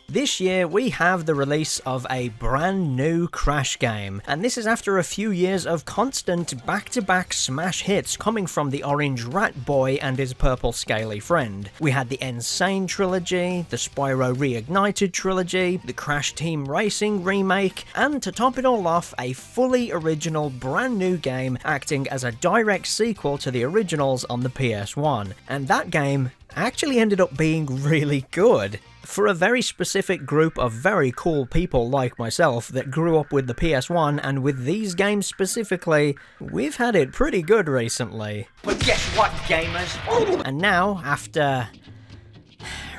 This year, we have the release of a brand new Crash game, and this is after a few years of constant back-to-back smash hits coming from the orange rat boy and his purple scaly friend. We had the Insane trilogy, the Spyro Reignited trilogy, the Crash Team Racing remake, and to top it all off, a fully original brand new game acting as a direct sequel to the originals on the PS1. And that game actually ended up being really good. For a very specific group of very cool people like myself that grew up with the PS1 and with these games specifically, we've had it pretty good recently. But guess what, gamers? And now, after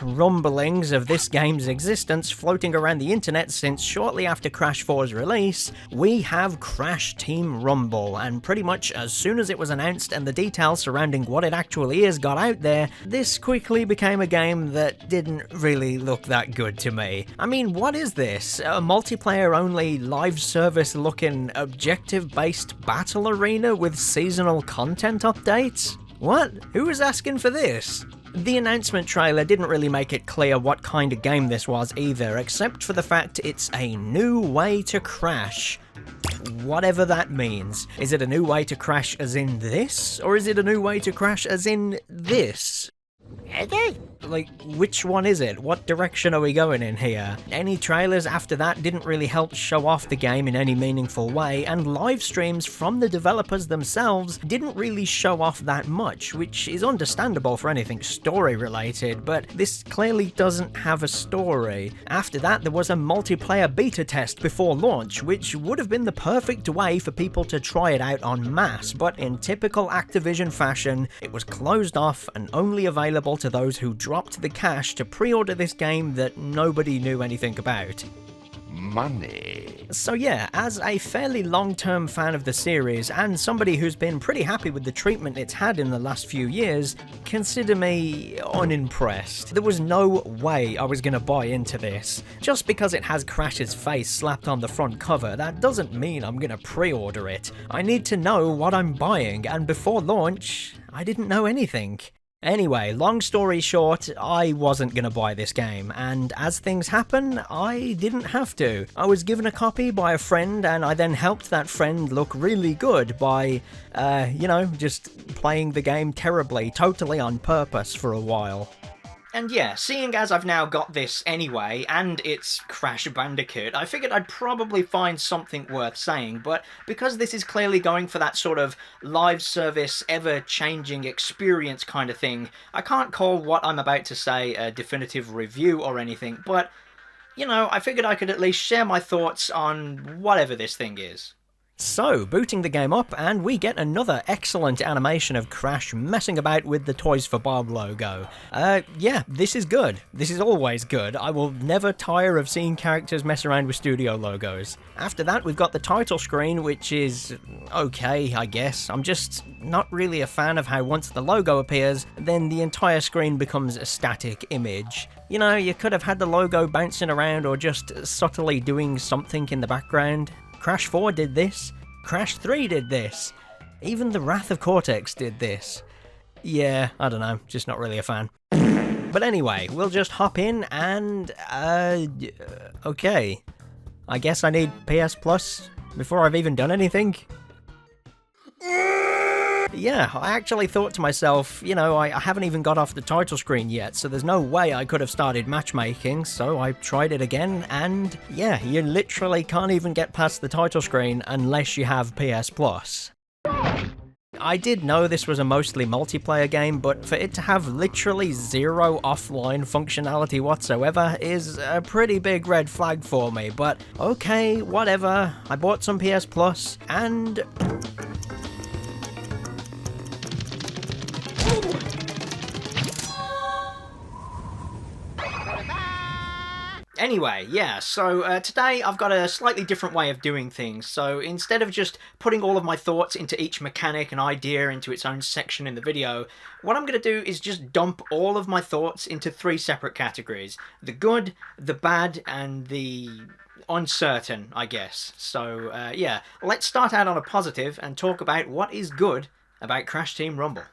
rumblings of this game's existence floating around the internet since shortly after Crash 4's release, we have Crash Team Rumble, and pretty much as soon as it was announced and the details surrounding what it actually is got out there, this quickly became a game that didn't really look that good to me. I mean, what is this? A multiplayer-only, live service-looking, objective-based battle arena with seasonal content updates? What? Who was asking for this? The announcement trailer didn't really make it clear what kind of game this was either, except for the fact it's a new way to crash. Whatever that means. Is it a new way to crash as in this? Or is it a new way to crash as in this? Like, which one is it? What direction are we going in here? Any trailers after that didn't really help show off the game in any meaningful way, and live streams from the developers themselves didn't really show off that much, which is understandable for anything story related, but this clearly doesn't have a story. After that, there was a multiplayer beta test before launch, which would have been the perfect way for people to try it out en masse, but in typical Activision fashion, it was closed off and only available to those who dropped the cash to pre-order this game that nobody knew anything about. Money. So yeah, as a fairly long-term fan of the series, and somebody who's been pretty happy with the treatment it's had in the last few years, consider me unimpressed. There was no way I was gonna buy into this. Just because it has Crash's face slapped on the front cover, that doesn't mean I'm gonna pre-order it. I need to know what I'm buying, and before launch, I didn't know anything. Anyway, long story short, I wasn't gonna buy this game, and as things happen, I didn't have to. I was given a copy by a friend, and I then helped that friend look really good by, just playing the game terribly, totally on purpose for a while. And yeah, seeing as I've now got this anyway, and it's Crash Bandicoot, I figured I'd probably find something worth saying, but because this is clearly going for that sort of live service, ever-changing experience kind of thing, I can't call what I'm about to say a definitive review or anything, but, I figured I could at least share my thoughts on whatever this thing is. So, booting the game up, and we get another excellent animation of Crash messing about with the Toys for Bob logo. Yeah, this is good. This is always good. I will never tire of seeing characters mess around with studio logos. After that, we've got the title screen, which is okay, I guess. I'm just not really a fan of how once the logo appears, then the entire screen becomes a static image. You could have had the logo bouncing around or just subtly doing something in the background. Crash 4 did this. Crash 3 did this. Even the Wrath of Cortex did this. Yeah, I don't know, just not really a fan. But anyway, we'll just hop in and, okay. I guess I need PS Plus before I've even done anything. Yeah, I actually thought to myself, I haven't even got off the title screen yet, so there's no way I could have started matchmaking, so I tried it again, and yeah, you literally can't even get past the title screen unless you have PS Plus. I did know this was a mostly multiplayer game, but for it to have literally zero offline functionality whatsoever is a pretty big red flag for me, but okay, whatever. I bought some PS Plus, and Anyway, yeah, so today I've got a slightly different way of doing things. So instead of just putting all of my thoughts into each mechanic and idea into its own section in the video, what I'm going to do is just dump all of my thoughts into 3 separate categories. The good, the bad, and the uncertain, I guess. So yeah, let's start out on a positive and talk about what is good about Crash Team Rumble.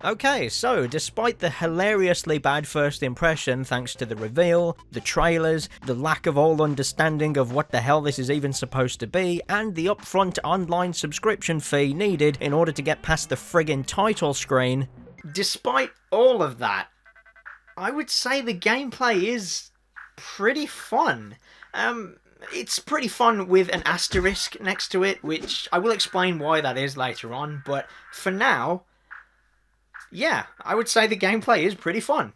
Okay, so despite the hilariously bad first impression thanks to the reveal, the trailers, the lack of all understanding of what the hell this is even supposed to be, and the upfront online subscription fee needed in order to get past the friggin' title screen, despite all of that, I would say the gameplay is pretty fun. It's pretty fun with an asterisk next to it, which I will explain why that is later on, but for now, yeah, I would say the gameplay is pretty fun.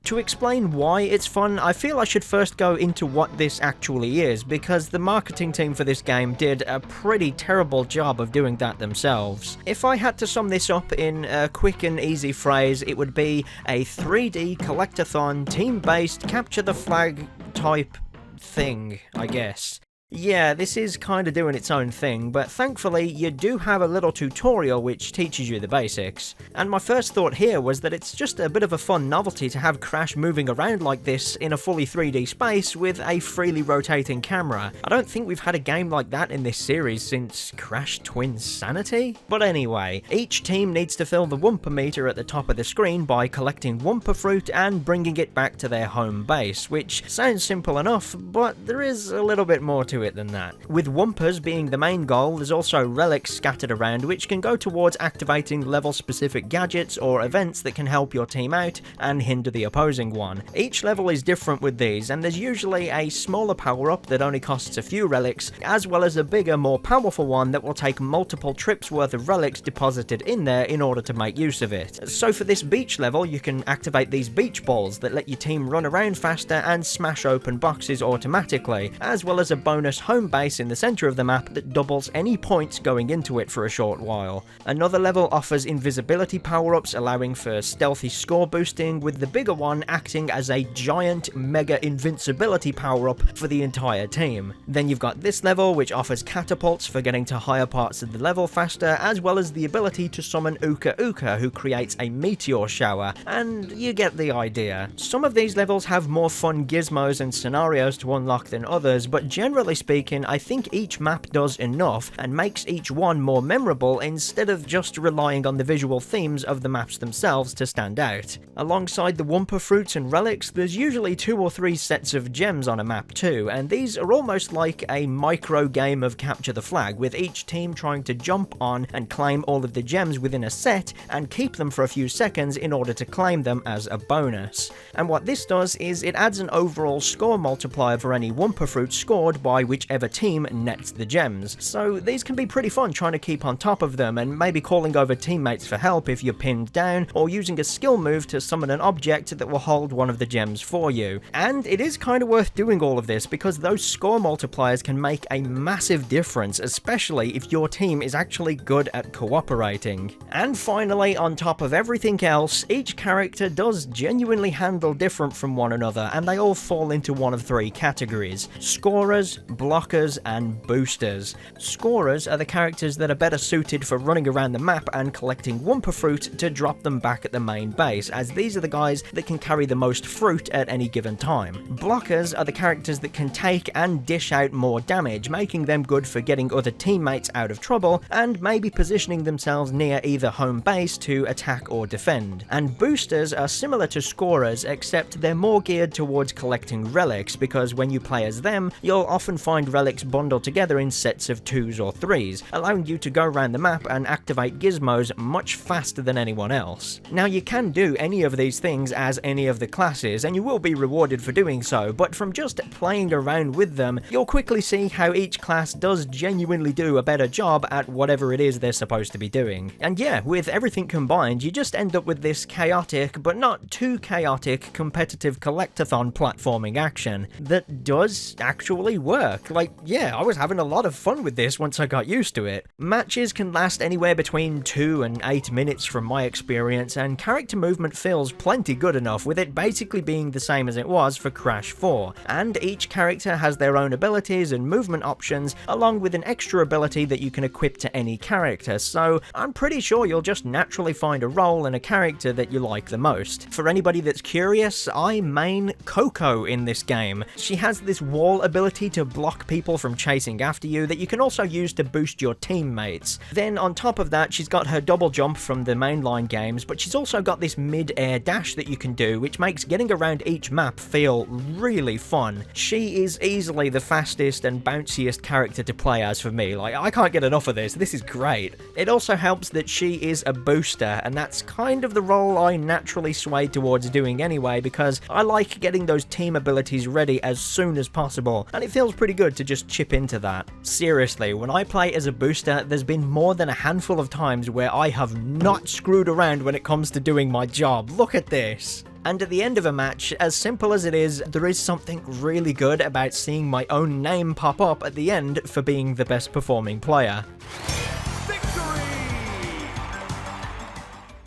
To explain why it's fun, I feel I should first go into what this actually is, because the marketing team for this game did a pretty terrible job of doing that themselves. If I had to sum this up in a quick and easy phrase, it would be a 3D collectathon, team-based, capture the flag type thing, I guess. Yeah, this is kinda doing its own thing, but thankfully you do have a little tutorial which teaches you the basics. And my first thought here was that it's just a bit of a fun novelty to have Crash moving around like this in a fully 3D space with a freely rotating camera. I don't think we've had a game like that in this series since Crash Twinsanity? But anyway, each team needs to fill the Wumpa meter at the top of the screen by collecting Wumpa fruit and bringing it back to their home base, which sounds simple enough, but there is a little bit more to it than that. With Wumpas being the main goal, there's also relics scattered around which can go towards activating level-specific gadgets or events that can help your team out and hinder the opposing one. Each level is different with these, and there's usually a smaller power-up that only costs a few relics, as well as a bigger, more powerful one that will take multiple trips worth of relics deposited in there in order to make use of it. So for this beach level, you can activate these beach balls that let your team run around faster and smash open boxes automatically, as well as a bonus home base in the center of the map that doubles any points going into it for a short while. Another level offers invisibility power-ups allowing for stealthy score boosting, with the bigger one acting as a giant mega invincibility power-up for the entire team. Then you've got this level which offers catapults for getting to higher parts of the level faster, as well as the ability to summon Uka Uka, who creates a meteor shower, and you get the idea. Some of these levels have more fun gizmos and scenarios to unlock than others, but generally speaking, I think each map does enough and makes each one more memorable instead of just relying on the visual themes of the maps themselves to stand out. Alongside the Wumpa fruits and relics, there's usually 2 or 3 sets of gems on a map too, and these are almost like a micro game of capture the flag, with each team trying to jump on and claim all of the gems within a set and keep them for a few seconds in order to claim them as a bonus. And what this does is it adds an overall score multiplier for any Wumpa fruit scored by whichever team nets the gems, so these can be pretty fun trying to keep on top of them and maybe calling over teammates for help if you're pinned down, or using a skill move to summon an object that will hold one of the gems for you. And it is kind of worth doing all of this because those score multipliers can make a massive difference, especially if your team is actually good at cooperating. And finally, on top of everything else, each character does genuinely handle different from one another, and they all fall into one of 3 categories: scorers, blockers, and boosters. Scorers are the characters that are better suited for running around the map and collecting Wumpa fruit to drop them back at the main base, as these are the guys that can carry the most fruit at any given time. Blockers are the characters that can take and dish out more damage, making them good for getting other teammates out of trouble and maybe positioning themselves near either home base to attack or defend. And boosters are similar to scorers, except they're more geared towards collecting relics, because when you play as them, you'll often find relics bundled together in sets of 2s or 3s, allowing you to go around the map and activate gizmos much faster than anyone else. Now, you can do any of these things as any of the classes, and you will be rewarded for doing so, but from just playing around with them, you'll quickly see how each class does genuinely do a better job at whatever it is they're supposed to be doing. And yeah, with everything combined, you just end up with this chaotic, but not too chaotic, competitive collectathon platforming action that does actually work. Like, yeah, I was having a lot of fun with this once I got used to it. Matches can last anywhere between 2 and 8 minutes from my experience, and character movement feels plenty good enough, with it basically being the same as it was for Crash 4. And each character has their own abilities and movement options, along with an extra ability that you can equip to any character, so I'm pretty sure you'll just naturally find a role and a character that you like the most. For anybody that's curious, I main Coco in this game. She has this wall ability to block block people from chasing after you that you can also use to boost your teammates. Then on top of that, she's got her double jump from the mainline games, but she's also got this mid-air dash that you can do, which makes getting around each map feel really fun. She is easily the fastest and bounciest character to play as for me. Like, I can't get enough of this. This is great. It also helps that she is a booster, and that's kind of the role I naturally sway towards doing anyway, because I like getting those team abilities ready as soon as possible, and it feels pretty good to just chip into that. Seriously, when I play as a booster, there's been more than a handful of times where I have not screwed around when it comes to doing my job. Look at this. And at the end of a match, as simple as it is, there is something really good about seeing my own name pop up at the end for being the best performing player.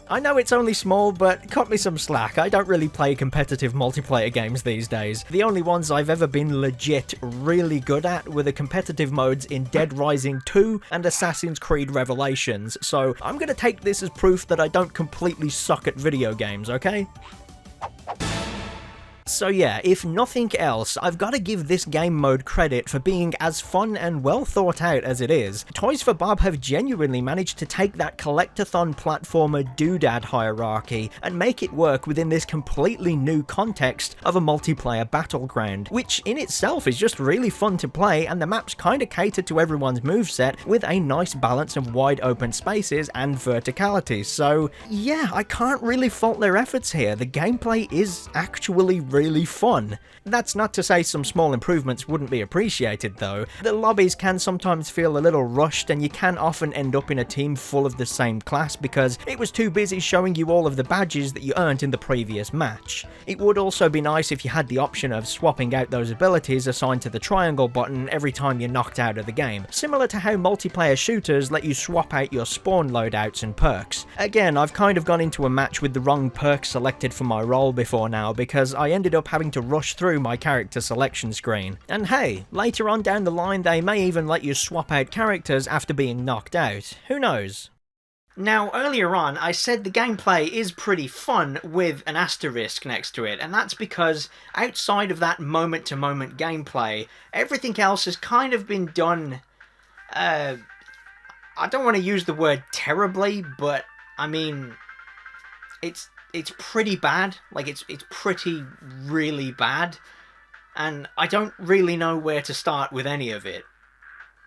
I know it's only small, but cut me some slack. I don't really play competitive multiplayer games these days. The only ones I've ever been legit really good at were the competitive modes in Dead Rising 2 and Assassin's Creed Revelations, so I'm gonna take this as proof that I don't completely suck at video games, okay? So yeah, if nothing else, I've got to give this game mode credit for being as fun and well thought out as it is. Toys for Bob have genuinely managed to take that collectathon platformer doodad hierarchy and make it work within this completely new context of a multiplayer battleground, which in itself is just really fun to play, and the maps kinda cater to everyone's moveset with a nice balance of wide open spaces and verticality. So yeah, I can't really fault their efforts here. The gameplay is actually really fun. That's not to say some small improvements wouldn't be appreciated though. The lobbies can sometimes feel a little rushed, and you can often end up in a team full of the same class because it was too busy showing you all of the badges that you earned in the previous match. It would also be nice if you had the option of swapping out those abilities assigned to the triangle button every time you're knocked out of the game, similar to how multiplayer shooters let you swap out your spawn loadouts and perks. Again, I've kind of gone into a match with the wrong perk selected for my role before now because I ended up having to rush through my character selection screen. And hey, later on down the line they may even let you swap out characters after being knocked out. Who knows? Now, earlier on, I said the gameplay is pretty fun with an asterisk next to it, and that's because outside of that moment-to-moment gameplay, everything else has kind of been done, I don't want to use the word terribly, but, I mean, it's pretty bad. Like, it's pretty really bad, and I don't really know where to start with any of it.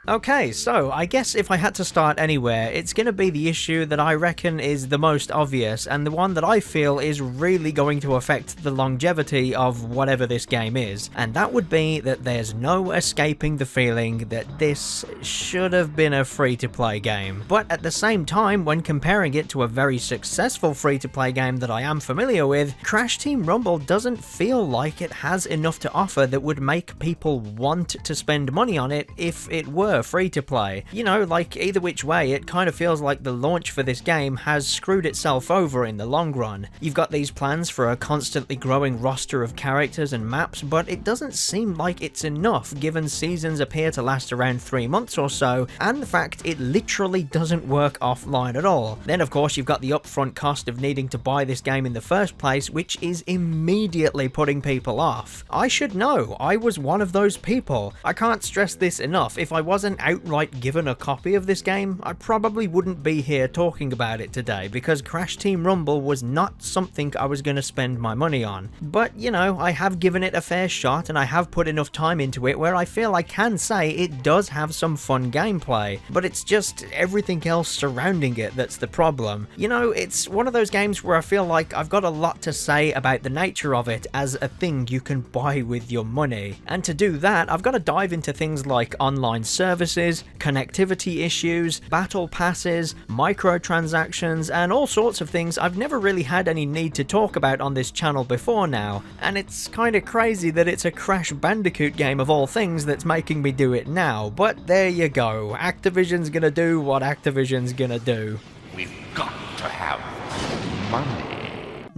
Okay, so I guess if I had to start anywhere, it's going to be the issue that I reckon is the most obvious, and the one that I feel is really going to affect the longevity of whatever this game is, and that would be that there's no escaping the feeling that this should have been a free-to-play game. But at the same time, when comparing it to a very successful free-to-play game that I am familiar with, Crash Team Rumble doesn't feel like it has enough to offer that would make people want to spend money on it if it were free to play. You know, like either which way, it kind of feels like the launch for this game has screwed itself over in the long run. You've got these plans for a constantly growing roster of characters and maps, but it doesn't seem like it's enough given seasons appear to last around 3 months or so, and the fact it literally doesn't work offline at all. Then of course you've got the upfront cost of needing to buy this game in the first place, which is immediately putting people off. I should know, I was one of those people. I can't stress this enough. If I wasn't outright given a copy of this game, I probably wouldn't be here talking about it today, because Crash Team Rumble was not something I was going to spend my money on. But, you know, I have given it a fair shot, and I have put enough time into it where I feel I can say it does have some fun gameplay, but it's just everything else surrounding it that's the problem. You know, it's one of those games where I feel like I've got a lot to say about the nature of it as a thing you can buy with your money, and to do that, I've got to dive into things like online services, connectivity issues, battle passes, microtransactions, and all sorts of things I've never really had any need to talk about on this channel before now, and it's kinda crazy that it's a Crash Bandicoot game of all things that's making me do it now, but there you go, Activision's gonna do what Activision's gonna do. We've got to have money.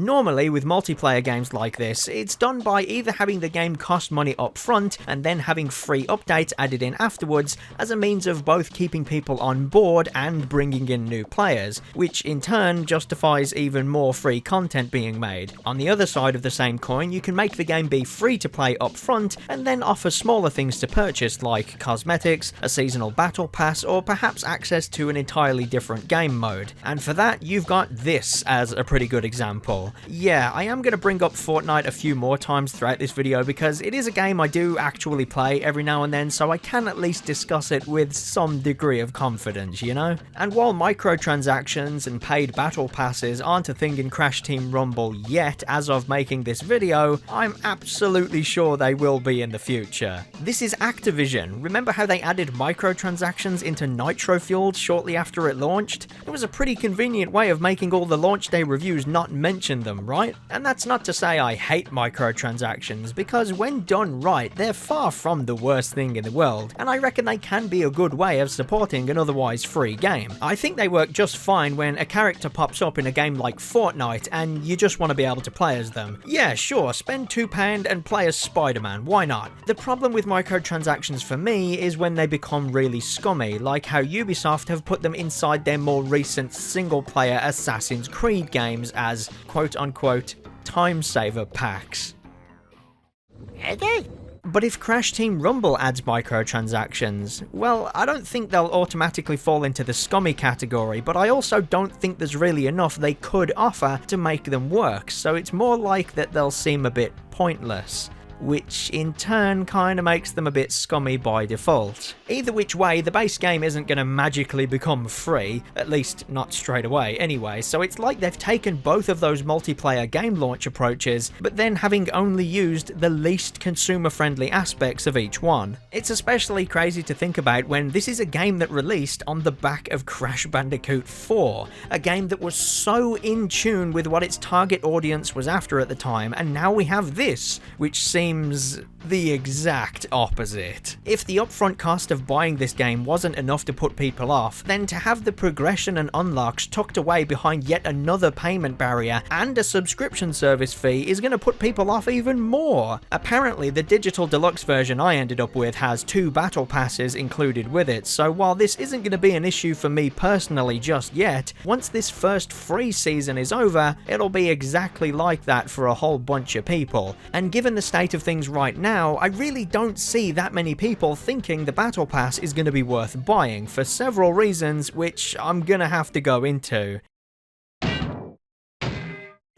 Normally, with multiplayer games like this, it's done by either having the game cost money up front and then having free updates added in afterwards as a means of both keeping people on board and bringing in new players, which in turn justifies even more free content being made. On the other side of the same coin, you can make the game be free to play up front and then offer smaller things to purchase like cosmetics, a seasonal battle pass, or perhaps access to an entirely different game mode. And for that, you've got this as a pretty good example. Yeah, I am going to bring up Fortnite a few more times throughout this video because it is a game I do actually play every now and then, so I can at least discuss it with some degree of confidence, you know? And while microtransactions and paid battle passes aren't a thing in Crash Team Rumble yet as of making this video, I'm absolutely sure they will be in the future. This is Activision. Remember how they added microtransactions into Nitro Fueled shortly after it launched? It was a pretty convenient way of making all the launch day reviews not mention them, right? And that's not to say I hate microtransactions, because when done right, they're far from the worst thing in the world, and I reckon they can be a good way of supporting an otherwise free game. I think they work just fine when a character pops up in a game like Fortnite and you just want to be able to play as them. Yeah, sure, spend £2 and play as Spider-Man, why not? The problem with microtransactions for me is when they become really scummy, like how Ubisoft have put them inside their more recent single-player Assassin's Creed games as quote-unquote time saver packs. But if Crash Team Rumble adds microtransactions, well, I don't think they'll automatically fall into the scummy category, but I also don't think there's really enough they could offer to make them work, so it's more like that they'll seem a bit pointless, which in turn kinda makes them a bit scummy by default. Either which way, the base game isn't gonna magically become free, at least not straight away anyway, so it's like they've taken both of those multiplayer game launch approaches, but then having only used the least consumer-friendly aspects of each one. It's especially crazy to think about when this is a game that released on the back of Crash Bandicoot 4, a game that was so in tune with what its target audience was after at the time, and now we have this, which seems the exact opposite. If the upfront cost of buying this game wasn't enough to put people off, then to have the progression and unlocks tucked away behind yet another payment barrier and a subscription service fee is going to put people off even more. Apparently, the digital deluxe version I ended up with has 2 battle passes included with it, so while this isn't going to be an issue for me personally just yet, once this first free season is over, it'll be exactly like that for a whole bunch of people. And given the state of things right now, I really don't see that many people thinking the Battle Pass is going to be worth buying for several reasons, which I'm gonna have to go into.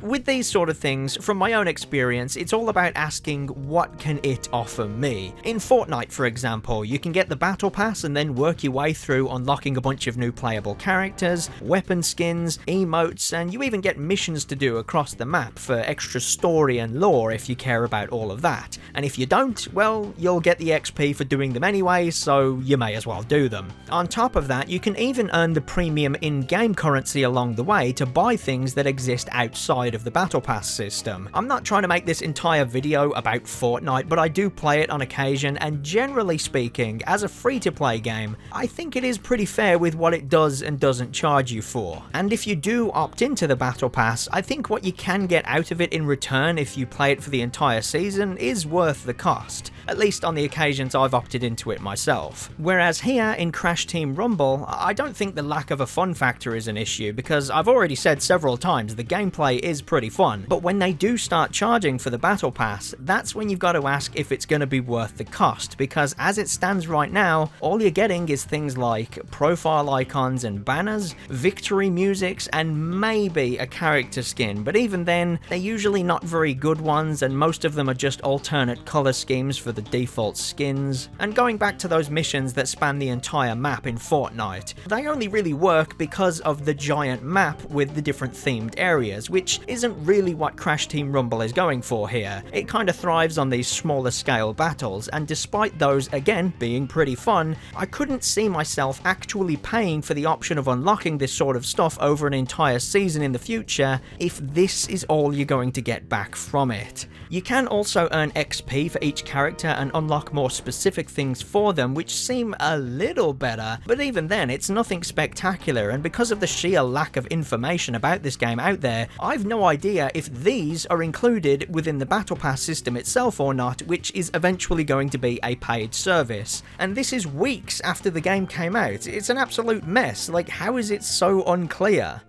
With these sort of things, from my own experience, it's all about asking what can it offer me. In Fortnite, for example, you can get the Battle Pass and then work your way through unlocking a bunch of new playable characters, weapon skins, emotes, and you even get missions to do across the map for extra story and lore if you care about all of that. And if you don't, well, you'll get the XP for doing them anyway, so you may as well do them. On top of that, you can even earn the premium in-game currency along the way to buy things that exist outside of the Battle Pass system. I'm not trying to make this entire video about Fortnite, but I do play it on occasion, and generally speaking, as a free-to-play game, I think it is pretty fair with what it does and doesn't charge you for. And if you do opt into the Battle Pass, I think what you can get out of it in return if you play it for the entire season is worth the cost, at least on the occasions I've opted into it myself. Whereas here in Crash Team Rumble, I don't think the lack of a fun factor is an issue, because I've already said several times the gameplay is pretty fun, but when they do start charging for the Battle Pass, that's when you've got to ask if it's going to be worth the cost, because as it stands right now, all you're getting is things like profile icons and banners, victory musics, and maybe a character skin, but even then, they're usually not very good ones, and most of them are just alternate color schemes for the default skins. And going back to those missions that span the entire map in Fortnite, they only really work because of the giant map with the different themed areas, which isn't really what Crash Team Rumble is going for here. It kind of thrives on these smaller scale battles, and despite those again being pretty fun, I couldn't see myself actually paying for the option of unlocking this sort of stuff over an entire season in the future if this is all you're going to get back from it. You can also earn XP for each character and unlock more specific things for them, which seem a little better, but even then it's nothing spectacular, and because of the sheer lack of information about this game out there, I've no no idea if these are included within the Battle Pass system itself or not, which is eventually going to be a paid service. And this is weeks after the game came out. It's an absolute mess. Like, how is it so unclear?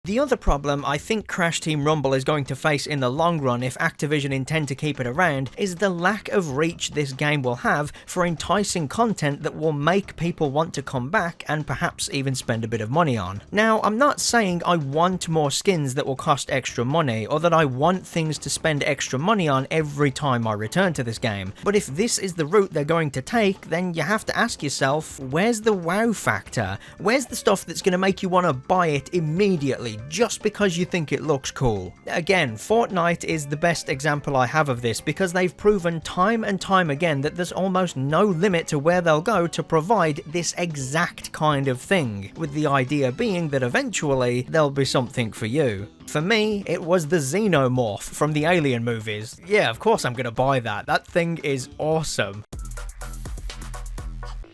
The other problem I think Crash Team Rumble is going to face in the long run if Activision intend to keep it around is the lack of reach this game will have for enticing content that will make people want to come back and perhaps even spend a bit of money on. Now, I'm not saying I want more skins that will cost extra money, or that I want things to spend extra money on every time I return to this game, but if this is the route they're going to take, then you have to ask yourself, where's the wow factor? Where's the stuff that's going to make you want to buy it immediately, just because you think it looks cool? Again, Fortnite is the best example I have of this, because they've proven time and time again that there's almost no limit to where they'll go to provide this exact kind of thing, with the idea being that eventually there'll be something for you. For me, it was the Xenomorph from the Alien movies. Yeah, of course I'm gonna buy that. That thing is awesome.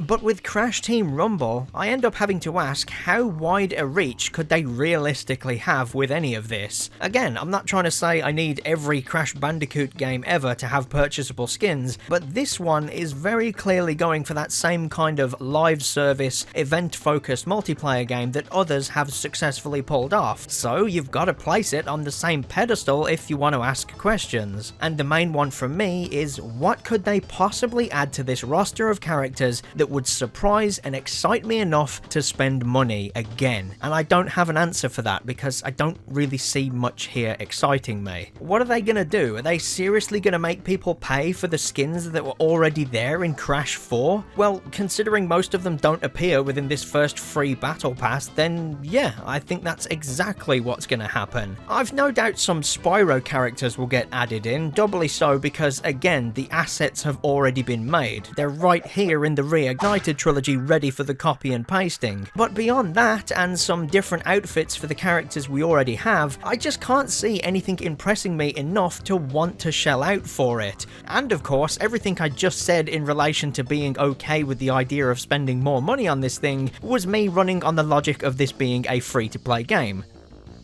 But with Crash Team Rumble, I end up having to ask, how wide a reach could they realistically have with any of this? Again, I'm not trying to say I need every Crash Bandicoot game ever to have purchasable skins, but this one is very clearly going for that same kind of live service, event-focused multiplayer game that others have successfully pulled off, so you've got to place it on the same pedestal if you want to ask questions. And the main one from me is, what could they possibly add to this roster of characters that would surprise and excite me enough to spend money again? And I don't have an answer for that, because I don't really see much here exciting me. What are they gonna do? Are they seriously gonna make people pay for the skins that were already there in Crash 4? Well, considering most of them don't appear within this first free battle pass, then yeah, I think that's exactly what's gonna happen. I've no doubt some Spyro characters will get added in, doubly so because, again, the assets have already been made. They're right here in the Reignited trilogy, ready for the copy and pasting. But beyond that, and some different outfits for the characters we already have, I just can't see anything impressing me enough to want to shell out for it. And of course, everything I just said in relation to being okay with the idea of spending more money on this thing was me running on the logic of this being a free-to-play game.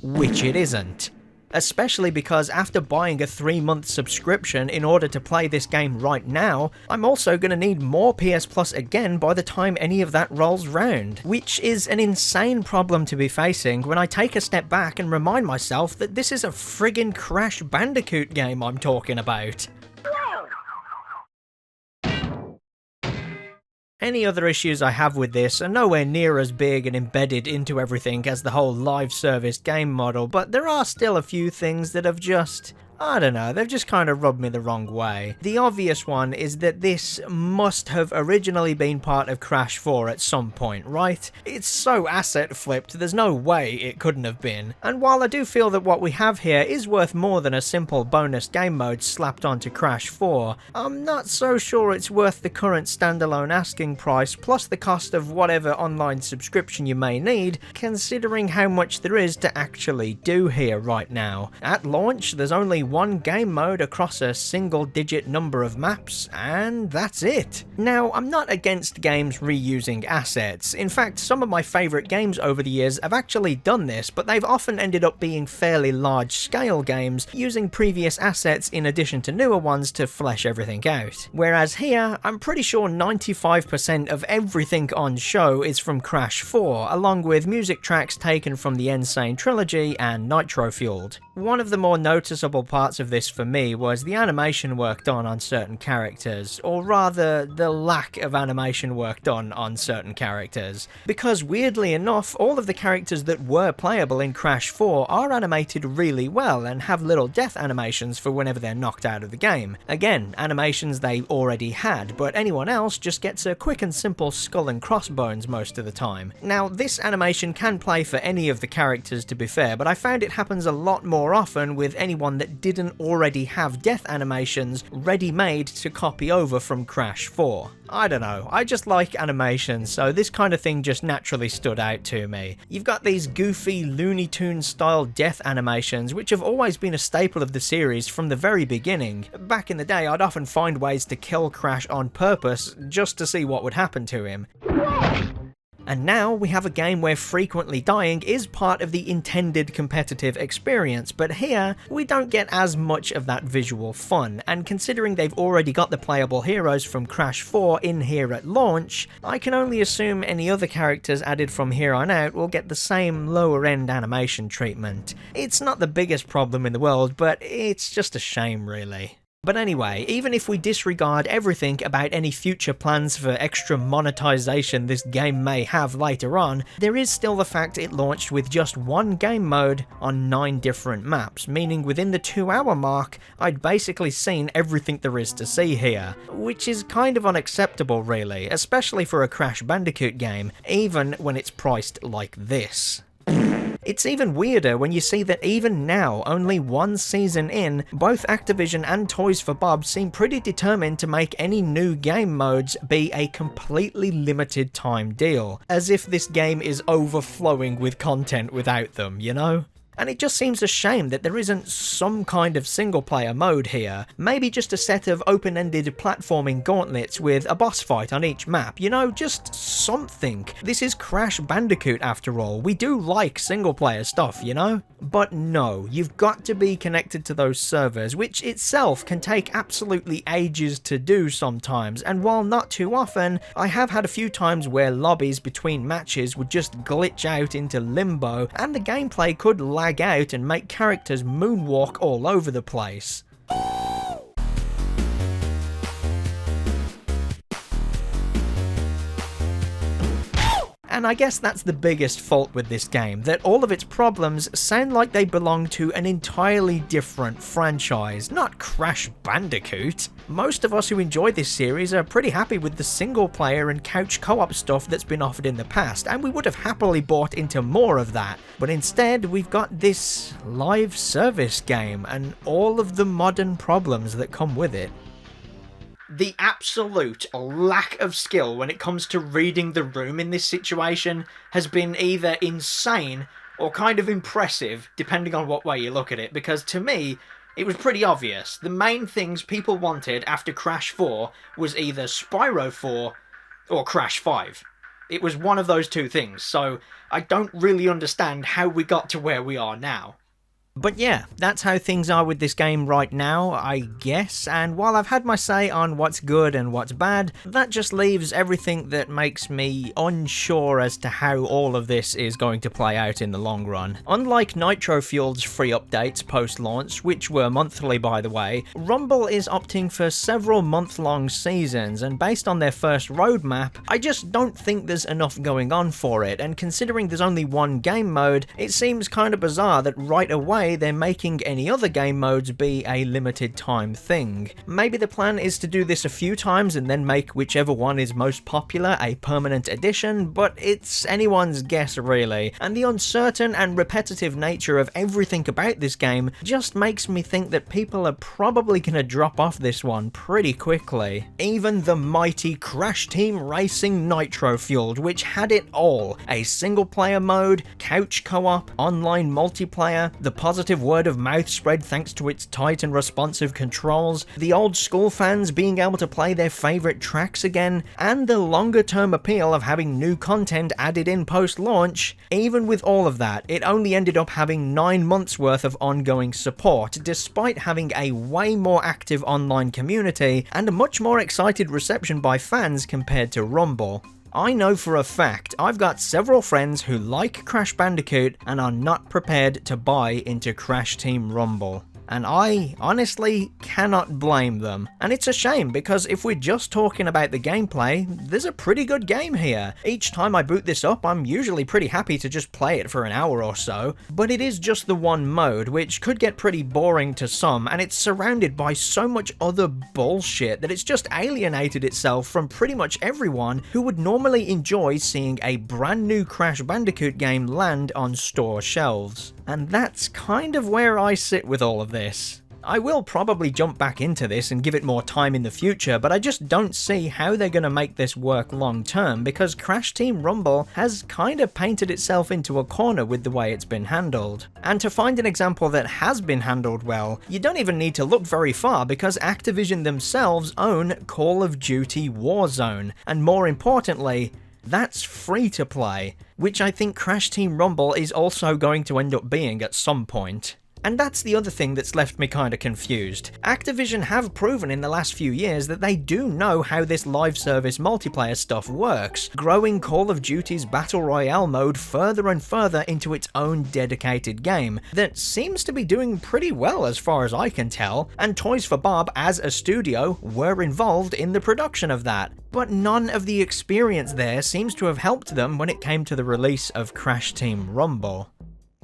Which it isn't. Especially because after buying a 3-month subscription in order to play this game right now, I'm also going to need more PS Plus again by the time any of that rolls round. Which is an insane problem to be facing when I take a step back and remind myself that this is a friggin' Crash Bandicoot game I'm talking about. Any other issues I have with this are nowhere near as big and embedded into everything as the whole live service game model, but there are still a few things that have just, I don't know, they've just kind of rubbed me the wrong way. The obvious one is that this must have originally been part of Crash 4 at some point, right? It's so asset flipped, there's no way it couldn't have been. And while I do feel that what we have here is worth more than a simple bonus game mode slapped onto Crash 4, I'm not so sure it's worth the current standalone asking price plus the cost of whatever online subscription you may need, considering how much there is to actually do here right now. At launch, there's only one game mode across a single-digit number of maps, and that's it. Now, I'm not against games reusing assets. In fact, some of my favourite games over the years have actually done this, but they've often ended up being fairly large-scale games, using previous assets in addition to newer ones to flesh everything out. Whereas here, I'm pretty sure 95% of everything on show is from Crash 4, along with music tracks taken from the Insane trilogy and nitro-fueled. One of the more noticeable parts of this for me was the animation work done on certain characters, or rather, the lack of animation work done on certain characters. Because weirdly enough, all of the characters that were playable in Crash 4 are animated really well and have little death animations for whenever they're knocked out of the game. Again, animations they already had, but anyone else just gets a quick and simple skull and crossbones most of the time. Now, this animation can play for any of the characters to be fair, but I found it happens a lot more often with anyone that didn't already have death animations ready-made to copy over from Crash 4. I don't know, I just like animations, so this kind of thing just naturally stood out to me. You've got these goofy Looney Tunes style death animations which have always been a staple of the series from the very beginning. Back in the day, I'd often find ways to kill Crash on purpose just to see what would happen to him. And now we have a game where frequently dying is part of the intended competitive experience, but here we don't get as much of that visual fun, and considering they've already got the playable heroes from Crash 4 in here at launch, I can only assume any other characters added from here on out will get the same lower end animation treatment. It's not the biggest problem in the world, but it's just a shame really. But anyway, even if we disregard everything about any future plans for extra monetization this game may have later on, there is still the fact it launched with just one game mode on 9 different maps, meaning within the 2-hour mark, I'd basically seen everything there is to see here, which is kind of unacceptable really, especially for a Crash Bandicoot game, even when it's priced like this. It's even weirder when you see that even now, only 1 season in, both Activision and Toys for Bob seem pretty determined to make any new game modes be a completely limited time deal, as if this game is overflowing with content without them, you know? And it just seems a shame that there isn't some kind of single-player mode here. Maybe just a set of open-ended platforming gauntlets with a boss fight on each map, you know, just something. This is Crash Bandicoot after all, we do like single-player stuff, you know? But no, you've got to be connected to those servers, which itself can take absolutely ages to do sometimes, and while not too often, I have had a few times where lobbies between matches would just glitch out into limbo, and the gameplay could lag out and make characters moonwalk all over the place. And I guess that's the biggest fault with this game, that all of its problems sound like they belong to an entirely different franchise, not Crash Bandicoot. Most of us who enjoy this series are pretty happy with the single player and couch co-op stuff that's been offered in the past, and we would have happily bought into more of that. But instead, we've got this live service game and all of the modern problems that come with it. The absolute lack of skill when it comes to reading the room in this situation has been either insane or kind of impressive, depending on what way you look at it, because to me, it was pretty obvious. The main things people wanted after Crash 4 was either Spyro 4 or Crash 5. It was one of those two things, so I don't really understand how we got to where we are now. But yeah, that's how things are with this game right now, I guess, and while I've had my say on what's good and what's bad, that just leaves everything that makes me unsure as to how all of this is going to play out in the long run. Unlike Nitro Fuel's free updates post-launch, which were monthly by the way, Rumble is opting for several month-long seasons, and based on their first roadmap, I just don't think there's enough going on for it, and considering there's only one game mode, it seems kinda bizarre that right away they're making any other game modes be a limited time thing. Maybe the plan is to do this a few times and then make whichever one is most popular a permanent addition, but it's anyone's guess really, and the uncertain and repetitive nature of everything about this game just makes me think that people are probably gonna drop off this one pretty quickly. Even the mighty Crash Team Racing Nitro Fueled, which had it all, a single player mode, couch co-op, online multiplayer, the positive word of mouth spread thanks to its tight and responsive controls, the old school fans being able to play their favourite tracks again, and the longer term appeal of having new content added in post-launch. Even with all of that, it only ended up having 9 months worth of ongoing support, despite having a way more active online community and a much more excited reception by fans compared to Rumble. I know for a fact I've got several friends who like Crash Bandicoot and are not prepared to buy into Crash Team Rumble. And I honestly cannot blame them. And it's a shame because if we're just talking about the gameplay, there's a pretty good game here. Each time I boot this up, I'm usually pretty happy to just play it for an hour or so, but it is just the one mode, which could get pretty boring to some, and it's surrounded by so much other bullshit that it's just alienated itself from pretty much everyone who would normally enjoy seeing a brand new Crash Bandicoot game land on store shelves. And that's kind of where I sit with all of this. I will probably jump back into this and give it more time in the future, but I just don't see how they're going to make this work long term because Crash Team Rumble has kind of painted itself into a corner with the way it's been handled. And to find an example that has been handled well, you don't even need to look very far because Activision themselves own Call of Duty Warzone, and more importantly, That's free to play, which I think Crash Team Rumble is also going to end up being at some point. And that's the other thing that's left me kinda confused. Activision have proven in the last few years that they do know how this live service multiplayer stuff works, growing Call of Duty's Battle Royale mode further and further into its own dedicated game, that seems to be doing pretty well as far as I can tell, and Toys for Bob as a studio were involved in the production of that. But none of the experience there seems to have helped them when it came to the release of Crash Team Rumble.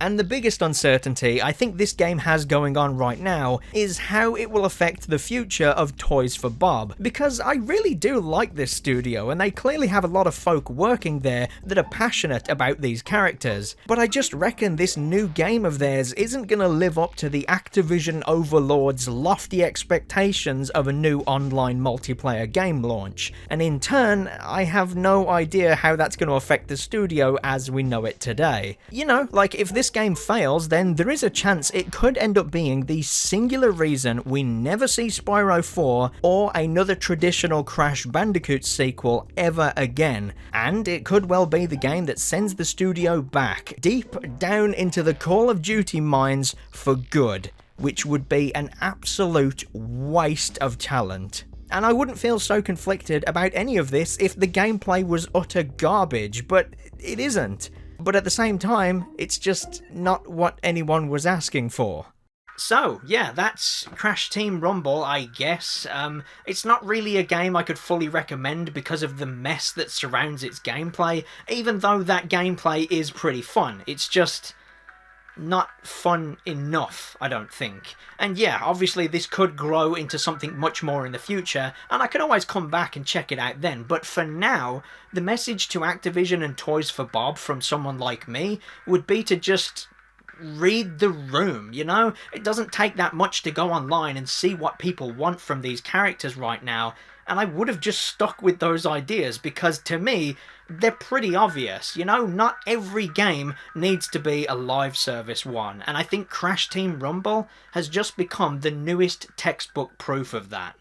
And the biggest uncertainty I think this game has going on right now is how it will affect the future of Toys for Bob, because I really do like this studio and they clearly have a lot of folk working there that are passionate about these characters, but I just reckon this new game of theirs isn't gonna live up to the Activision overlords' lofty expectations of a new online multiplayer game launch, and in turn, I have no idea how that's gonna affect the studio as we know it today. You know, like if this game fails, then there is a chance it could end up being the singular reason we never see Spyro 4 or another traditional Crash Bandicoot sequel ever again, and it could well be the game that sends the studio back, deep down into the Call of Duty mines for good, which would be an absolute waste of talent. And I wouldn't feel so conflicted about any of this if the gameplay was utter garbage, but it isn't. But at the same time, it's just not what anyone was asking for. So, yeah, that's Crash Team Rumble, I guess. It's not really a game I could fully recommend because of the mess that surrounds its gameplay, even though that gameplay is pretty fun. It's just not fun enough, I don't think. And yeah, obviously this could grow into something much more in the future, and I can always come back and check it out then, but for now, the message to Activision and Toys for Bob from someone like me would be to just read the room, you know? It doesn't take that much to go online and see what people want from these characters right now, and I would have just stuck with those ideas because to me, they're pretty obvious, you know? Not every game needs to be a live service one, and I think Crash Team Rumble has just become the newest textbook proof of that.